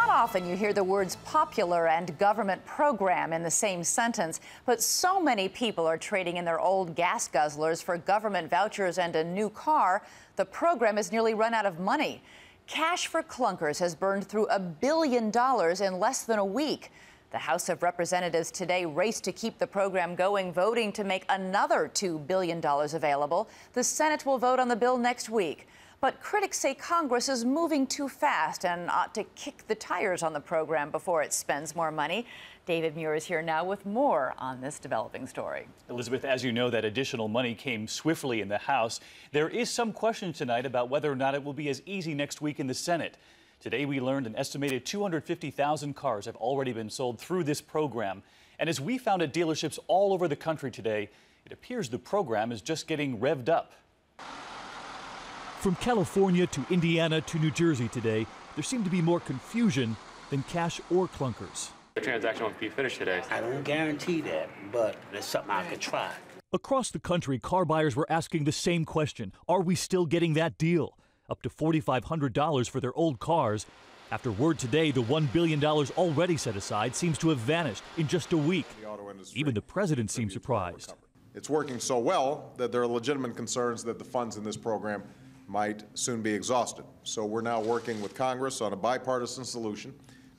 not often you hear the words popular and government program in the same sentence, but so many people are trading in their old gas guzzlers for government vouchers and a new car, the program has nearly run out of money. Cash for Clunkers has burned through $1 billion in less than a week. The House of Representatives today raced to keep the program going, voting to make another $2 billion available. The Senate will vote on the bill next week. But critics say Congress is moving too fast and ought to kick the tires on the program before it spends more money. David Muir is here now with more on this developing story. Elizabeth, as you know, that additional money came swiftly in the House. There is some question tonight about whether or not it will be as easy next week in the Senate. Today we learned an estimated 250,000 cars have already been sold through this program. And as we found at dealerships all over the country today, it appears the program is just getting revved up. From California to Indiana to New Jersey today, there seemed to be more confusion than cash or clunkers. The transaction won't be finished today. I don't guarantee that, but it's something I could try. Across the country, car buyers were asking the same question. Are we still getting that deal? Up to $4,500 for their old cars. After word today, the $1 billion already set aside seems to have vanished in just a week. Even the president seemed surprised. It's working so well that there are legitimate concerns that the funds in this program might soon be exhausted. So we're now working with Congress on a bipartisan solution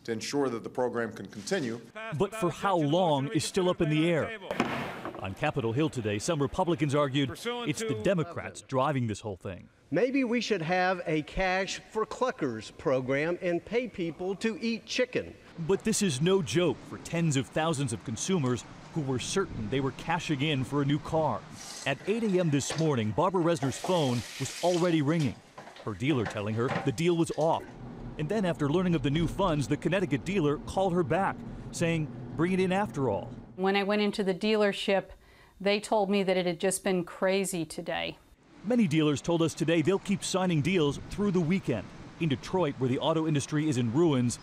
to ensure that the program can continue. But for how long is still up in the air. On Capitol Hill today, some Republicans argued it's the Democrats driving this whole thing. Maybe we should have a cash for clunkers program and pay people to eat chicken. But this is no joke for tens of thousands of consumers who were certain they were cashing in for a new car. At 8 a.m. this morning, Barbara Resner's phone was already ringing. Her dealer telling her the deal was off. And then after learning of the new funds, the Connecticut dealer called her back, saying, bring it in after all. When I went into the dealership, they told me that it had just been crazy today. Many dealers told us today they'll keep signing deals through the weekend. In Detroit, where the auto industry is in ruins,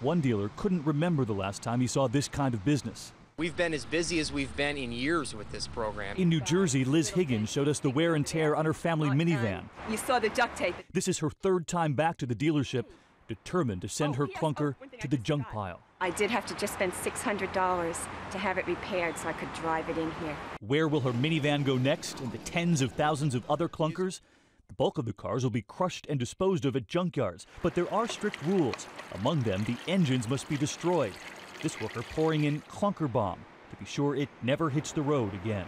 one dealer couldn't remember the last time he saw this kind of business. We've been as busy as we've been in years with this program. In New Jersey, Liz Higgins showed us the wear and tear on her family minivan. You saw the duct tape. This is her third time back to the dealership, determined to send her clunker to the junk pile. I did have to just spend $600 to have it repaired so I could drive it in here. Where will her minivan go next, and the tens of thousands of other clunkers? The bulk of the cars will be crushed and disposed of at junkyards, but there are strict rules. Among them, the engines must be destroyed. This worker pouring in clunker bomb to be sure it never hits the road again.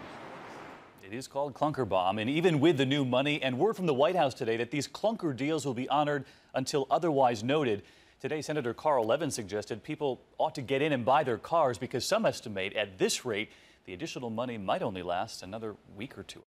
It is called Clunker Bomb, and even with the new money and word from the White House today that these clunker deals will be honored until otherwise noted, today Senator Carl Levin suggested people ought to get in and buy their cars because some estimate at this rate the additional money might only last another week or two.